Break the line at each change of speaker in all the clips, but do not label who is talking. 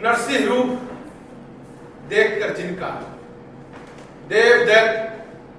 नरसिंह रूप देखकर जिनका देव दैत्य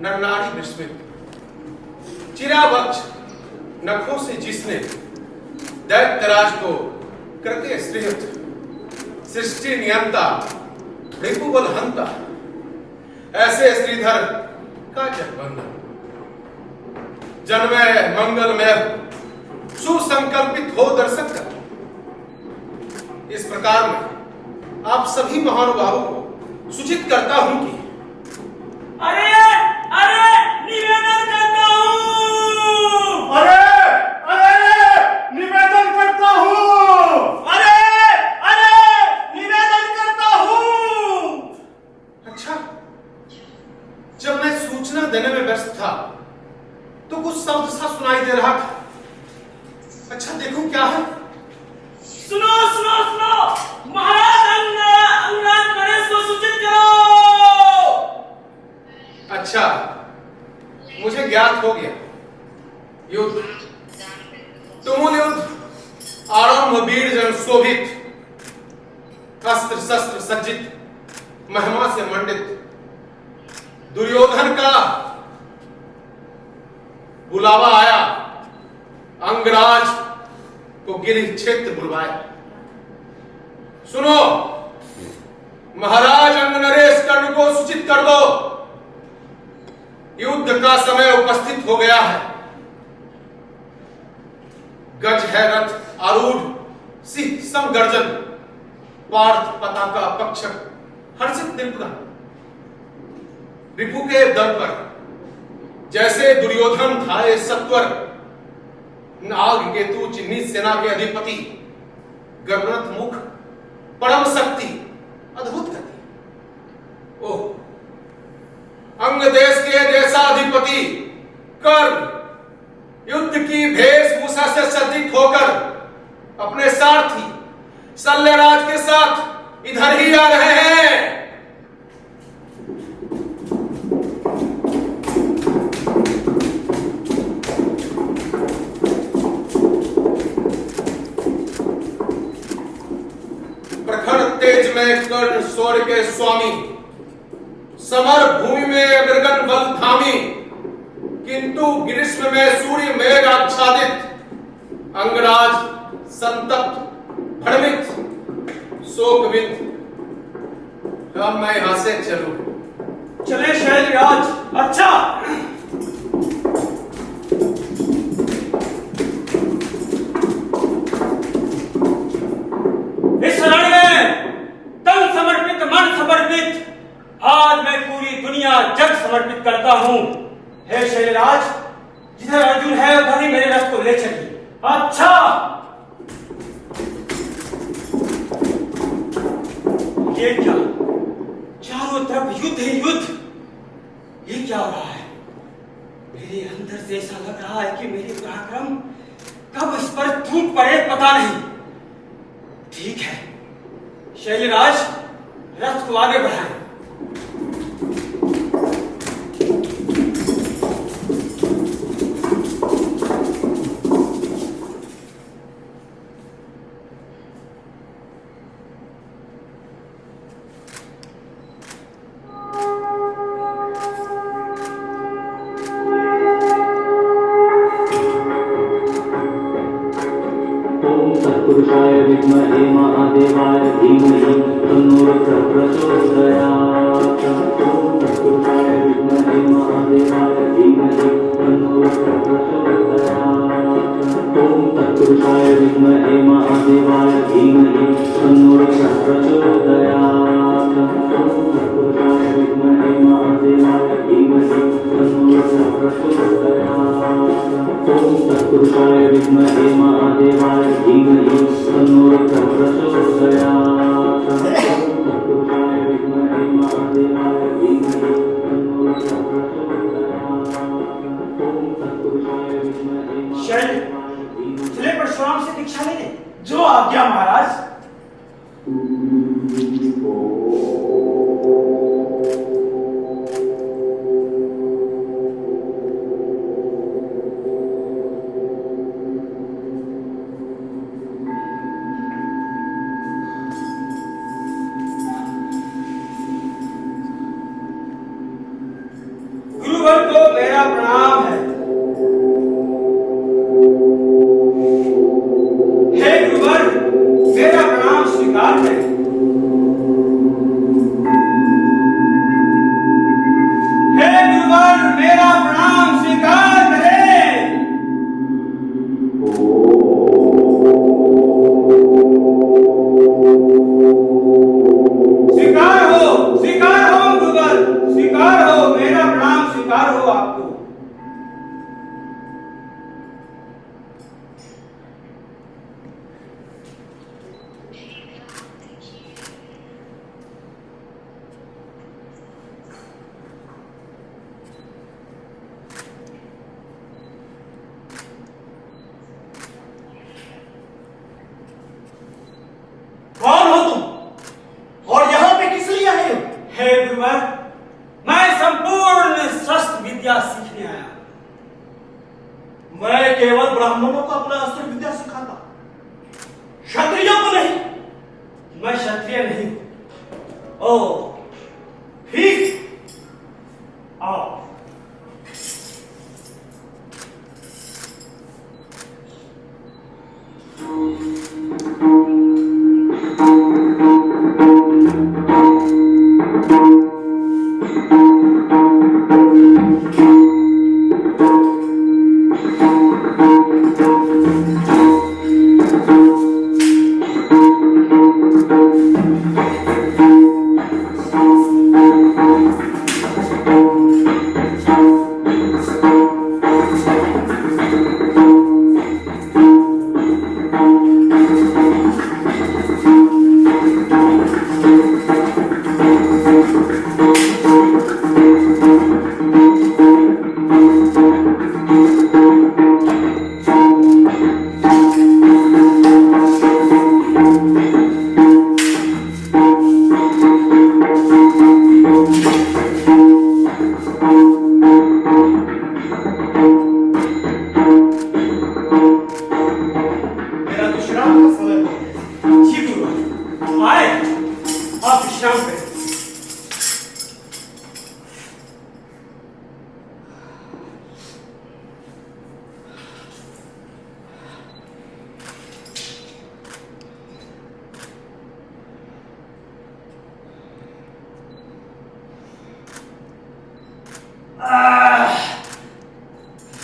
नरनारी विस्मित, चिरावक्ष नखों से जिसने दैत्यराज को कृत्य श्रीहत, सृष्टि नियंता रिपुबल हंता, ऐसे श्रीधर का जगबंधन जन्मय मंगलमय सुसंकल्पित हो दर्शक कर। इस प्रकार में आप सभी महानुभावों को सूचित करता हूं कि
अरे अरे निवेदन करता हूं,
निवेदन करता हूं,
निवेदन करता हूं।
अच्छा, जब मैं सूचना देने में व्यस्त था तो कुछ शब्द सा सुनाई दे रहा था। अच्छा देखो क्या है।
सुनो सुनो सुनो, महाराज अंगराज नरेश को सूचित करो।
अच्छा, मुझे ज्ञात हो गया। युद्ध तुमुल युद्ध आरंभ, वीर जन शोभित, अस्त्र शस्त्र सज्जित, महिमा से मंडित दुर्योधन का बुलावा आया। अंगराज को गिरिह क्षेत्र बुलवाया। सुनो, महाराज अंग नरेश कर्ण को सूचित कर दो, युद्ध का समय उपस्थित हो गया है। गज है रथ आरूढ़, सिंह समगर्जन, पार्थ पताका पक्षक हर्षित निर्गुण। रिपु के दल पर जैसे दुर्योधन धाये सत्वर, नाग केतु चिन्हित सेना के अधिपति, गगनत मुख, परम शक्ति, अद्भुत गति। ओह, अंग देश के देशाधिपति कर्ण युद्ध की वेशभूषा से सज्जित होकर अपने सारथी शल्यराज के साथ इधर ही आ रहे हैं। प्रखर तेज में कर्ण शौर्य के स्वामी, समर भूमि में अग्रगण बल धामी, किंतु ग्रीष्म में सूर्य मेघ आच्छादित, अंगराज संतप्त भ्रमित शोकविद। अब मैं यहां से चलूं?
चले शैलराज। अच्छा, इस रण में तन समर्पित मन समर्पित आज मैं पूरी दुनिया जग समर्पित करता हूं। हे शैलराज, जिधर अर्जुन है उधर ही मेरे रथ को ले चलिए। अच्छा, ये क्या? चारों तरफ युद्ध ही युद्ध। ये क्या हो रहा है? मेरे अंदर से ऐसा लग रहा है कि मेरे पराक्रम कब इस पर टूट पड़े पता नहीं। ठीक है शैलराज, रथ को आगे बढ़ाएं।
तत्पुरुषाय विद्महे महादेवाय धीमहि तन्नो रुद्रः प्रचोदयात्। ॐ तत्पुरुषाय विद्महे महादेवाय धीमहि तन्नो रुद्रः प्रचोदयात्। ॐ तत्पुरुषाय विद्महे महादेवाय धीमहि तन्नो रुद्रः प्रचोदयात्। ॐ तत्पुरुषाय विद्महे महादेवाय धीमहि तन्नो रुद्रः प्रचोदयात्। ॐ तत्पुरुषाय विद्महे महादेवाय धीमहि तन्नो रुद्रः प्रचोदयात्। ॐ तत्पुरुषाय विद्महे महादेवाय धीमहि तन्नो रुद्रः प्रचोदयात्। ॐ तत्पुरुषाय विद्महे
शैल, चले परशुराम से दीक्षा लेने। जो आज्ञा महाराज। गुरुवर को मेरा प्रणाम है। हे गुरुवर, मेरा प्रणाम स्वीकार करें। हे गुरुवर, मेरा प्रणाम स्वीकार करें। स्वीकार हो गुरुवर, स्वीकार हो, मेरा प्रणाम स्वीकार हो आपको।
कौन हो तुम और यहाँ पे किस लिए आए हो?
हे गुरुवर, मैं संपूर्ण शस्त्र विद्या सीखने आया।
मैं केवल ब्राह्मणों को अपना अस्त्र विद्या सिखाता, क्षत्रियों को नहीं।
मैं क्षत्रिय नहीं हूं।
ओ ठीक, आओ।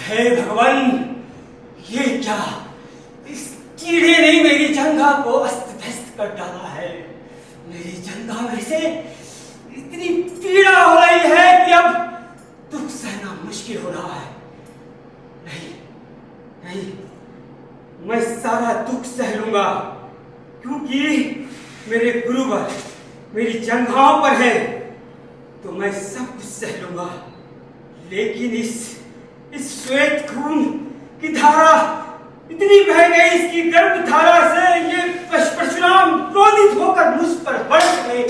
हे भगवान, ये क्या? इस कीड़े ने मेरी जंघा को अस्त व्यस्त कर डाला है। मेरी जंघा में से इतनी पीड़ा हो रही है कि अब दुख सहना मुश्किल हो रहा है। नहीं नहीं, मैं सारा दुख सह लूंगा, क्योंकि मेरे गुरुवर मेरी जंघाओं पर है, तो मैं सब कुछ सह लूंगा। लेकिन इस श्वेत खून की धारा इतनी बह गई, इसकी गर्भ धारा से ये परशुराम क्रोधित होकर मुझ पर बरस गए।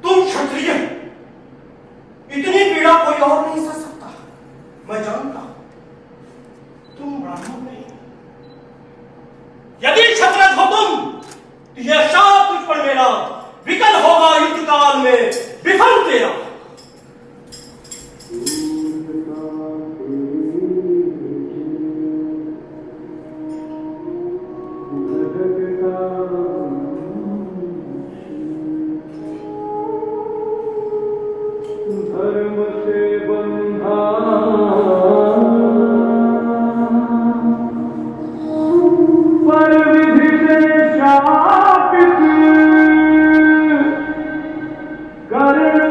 तुम क्षत्रिय, इतनी पीड़ा कोई और नहीं सह सकता। मैं जानता हूं तुम ब्राह्मण नहीं। यदि क्षत्रज हो तुम, तो यह शाप तुझ पर मेरा विकल होगा युद्ध काल में विफल तेरा।
धर्म से बंधा पर विधि से शापित, कर्ण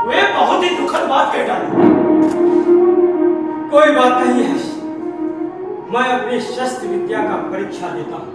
वे बहुत ही दुखद बात कह डाली।
कोई बात नहीं है, मैं अपनी शस्त्र विद्या का परीक्षा देता हूं।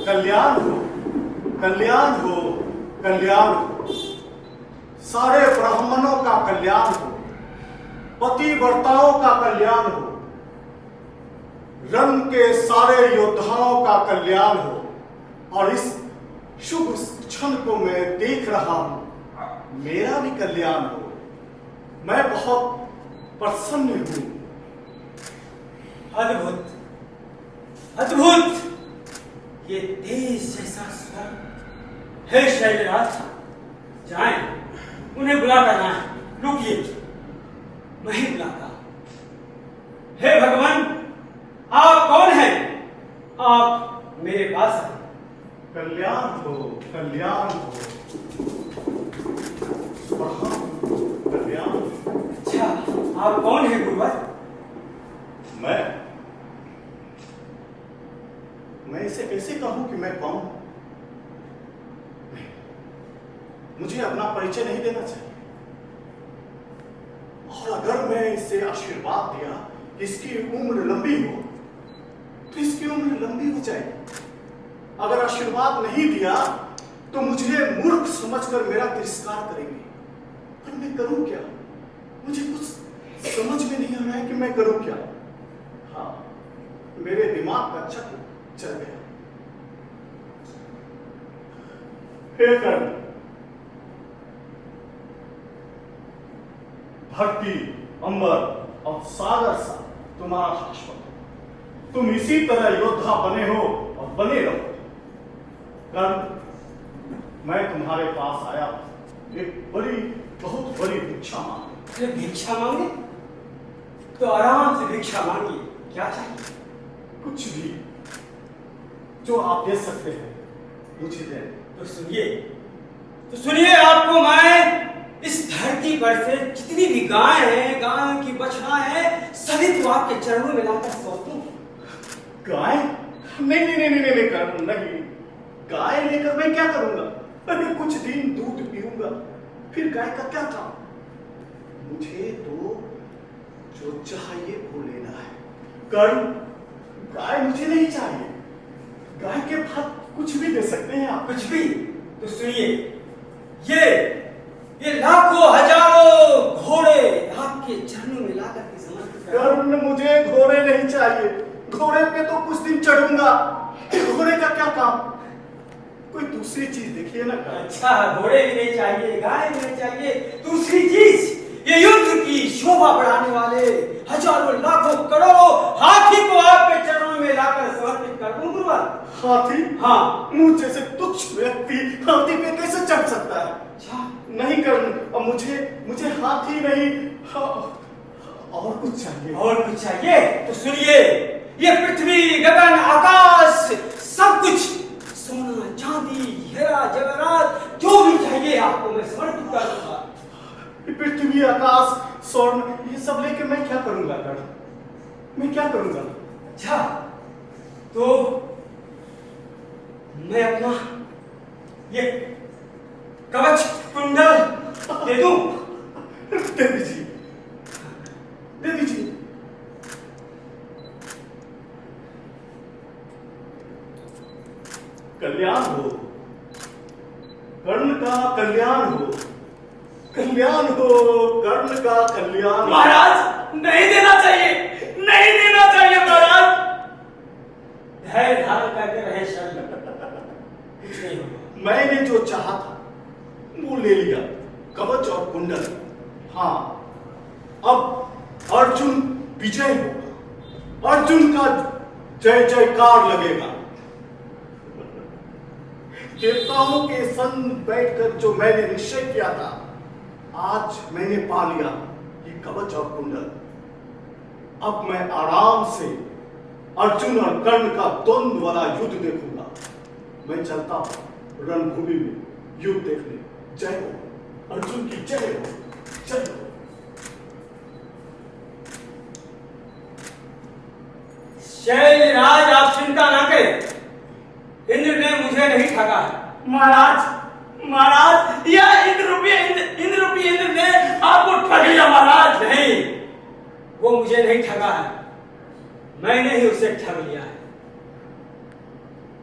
कल्याण हो, कल्याण हो, कल्याण हो। सारे ब्राह्मणों का कल्याण हो, पतिव्रताओं का कल्याण हो, रंग के सारे योद्धाओं का कल्याण हो। और इस शुभ क्षण को मैं देख रहा हूं, मेरा भी कल्याण हो। मैं बहुत प्रसन्न हूं।
अद्भुत, अद्भुत! ये तेज जैसा स्वर। हे शैलराज, जाएं, उन्हें बुला कर आए। रुकिए, मैं ही बुलाता। हे भगवान, आप कौन हैं? आप मेरे पास आए।
कल्याण हो, कल्याण हो, कल्याण।
अच्छा, आप कौन है गुरुवर?
मैं इसे कैसे कहूं कि मैं कौन? मुझे अपना परिचय नहीं देना चाहिए। और अगर मैं इसे आशीर्वाद दिया कि इसकी उम्र लंबी हो, तो इसकी उम्र लंबी हो जाएगी। अगर आशीर्वाद नहीं दिया तो मुझे मूर्ख समझकर मेरा तिरस्कार करेंगे। पर मैं करूं क्या? मुझे कुछ समझ में नहीं आ रहा है कि मैं करूं क्या। हाँ, मेरे दिमाग का चक्र चल गया। हे कर्ण, धरती, अंबर और सागर सा तुम्हारा शाश्वत है। तुम इसी तरह योद्धा बने हो और बने रहो। कर्ण, मैं तुम्हारे पास आया एक बहुत बड़ी भिक्षा मांगे।
भिक्षा मांगे? तो आराम से भिक्षा मांगिए। क्या चाहिए?
कुछ भी जो आप दे सकते हैं मुझे दे।
तो सुनिए, आपको मैं इस धरती पर से जितनी भी गाय हैं, गायों की बछड़ा है, सभी को आपके चरणों में लाकर सौंप दूं।
गाय? नहीं कर्ण, नहीं। गाय लेकर मैं क्या करूंगा? अरे कुछ दिन दूध पीऊंगा, फिर गाय का क्या काम? मुझे तो जो चाहिए वो लेना है। कर्ण, गाय मुझे नहीं चाहिए। गाय के बाद कुछ भी दे सकते हैं आप।
कुछ भी? तो सुनिए, ये लाखों हजारों घोड़े आपके चरणों में लाकर के समर्पित कर।
कर्ण, मुझे घोड़े नहीं चाहिए। घोड़े पे तो कुछ दिन चढ़ूंगा, घोड़े का क्या काम? कोई दूसरी चीज देखिए ना।
अच्छा, घोड़े भी नहीं चाहिए, गाय भी नहीं चाहिए, दूसरी चीज ये युद्ध की शोभा बढ़ाने वाले हजारों लाखों करोड़ों हाथी को आपके चरणों में लाकर समर्पित कर दूं गुरुवर।
हाथी?
हाँ।
मुझ जैसे तुच्छ व्यक्ति हाथी पे कैसे चढ़ सकता है?
अच्छा,
नहीं कर्ण, अब मुझे हाथी नहीं, और कुछ चाहिए।
और कुछ चाहिए? तो सुनिए, ये पृथ्वी, गगन, आकाश, सब कुछ, सोना, चांदी, हीरा, जवाहरात, जो भी चाहिए आपको मैं समर्पित कर दूंगा।
पृथ्वी, आकाश, स्वर्ण, ये सब लेके मैं क्या करूंगा कर्ण? मैं क्या करूंगा?
अच्छा, तो मैं अपना ये कवच कुंडल दे दूं?
दे दीजिए। कल्याण हो, कर्ण का कल्याण हो, कर्ण का कल्याण।
महाराज, नहीं देना चाहिए महाराज। धैर्य धारण करके रहे शरण, कुछ नहीं होगा।
मैंने जो चाहा था वो ले लिया, कवच और कुंडल। हाँ, अब अर्जुन विजय होगा, अर्जुन का जय जयकार लगेगा। देवताओं के संग बैठकर जो मैंने निश्चय किया था, आज मैंने पा लिया ये कवच और कुंडल। अब मैं आराम से अर्जुन और कर्ण का द्वंद्व वाला युद्ध देखूंगा। मैं चलता हूं रणभूमि में युद्ध देखने। जय हो अर्जुन की, जय हो, जय हो।
शैलराज, आप चिंता ना करें, इंद्र ने मुझे नहीं ठगा है। महाराज, यह इंद्र रूपी इंद्र ने आपको ठग लिया महाराज। नहीं, वो मुझे नहीं ठगा है, मैंने ही उसे ठग लिया है।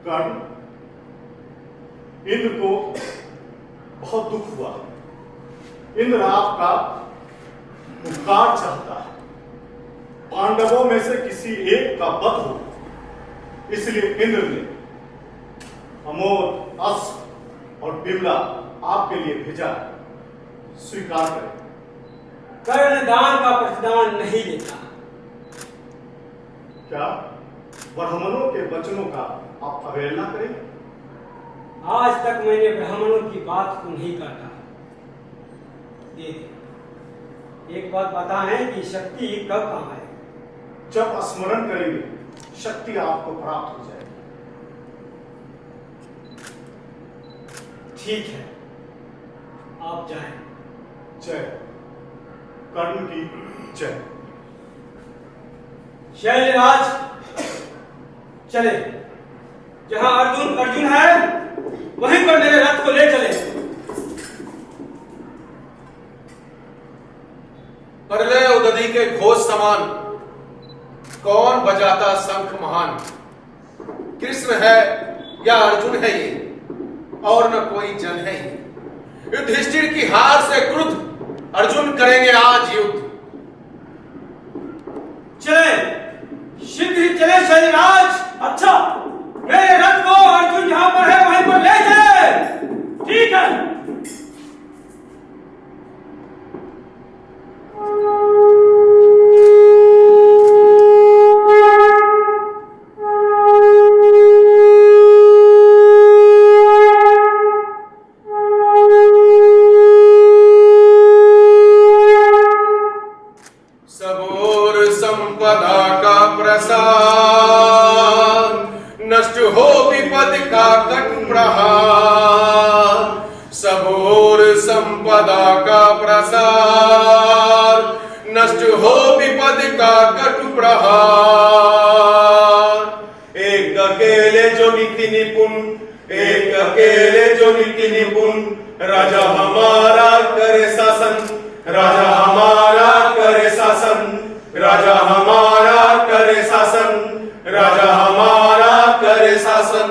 कर्ण, इंद्र को बहुत दुख हुआ। इंद्र आपका उपकार चाहता है, पांडवों में से किसी एक का वध हो, इसलिए इंद्र ने अमोद, अस्त्र और बिमला आपके लिए भेजा। स्वीकार करें।
कर्ण दान का प्रतिदान नहीं लेता।
क्या ब्राह्मणों के वचनों का आप अवहेलना करें?
आज तक मैंने ब्राह्मणों की बात को नहीं काटा। एक बात पता है कि शक्ति कब काम आए?
जब स्मरण करेंगे शक्ति आपको प्राप्त हो जाएगी।
ठीक है, आप जाएं।
जय। कर्ण की जय।
शैलराज चले, जहां अर्जुन है वहीं पर मेरे रथ को ले चले।
प्रलय उदधि के घोष समान कौन बजाता शंख महान? कृष्ण है या अर्जुन है ये, और न कोई जन है ये। युधिष्ठिर की हार से क्रुद्ध अर्जुन करेंगे आज युद्ध।
चले, शीघ्र ही चले शैलराज। अच्छा, मेरे रथ को अर्जुन जहां पर है वहीं पर ले चले। ठीक है।
सबोर संपदा का प्रसाद, नष्ट हो विपद का कटु प्रहार। सबोर संपदा का प्रसाद, नष्ट हो विपद का कटु प्रहार। एक अकेले जो नीति निपुण, एक अकेले जो नीति निपुण, राजा हमारा करे शासन, राजा हमारा करे शासन, राजा हमारा करे शासन, राजा हमारा करे शासन।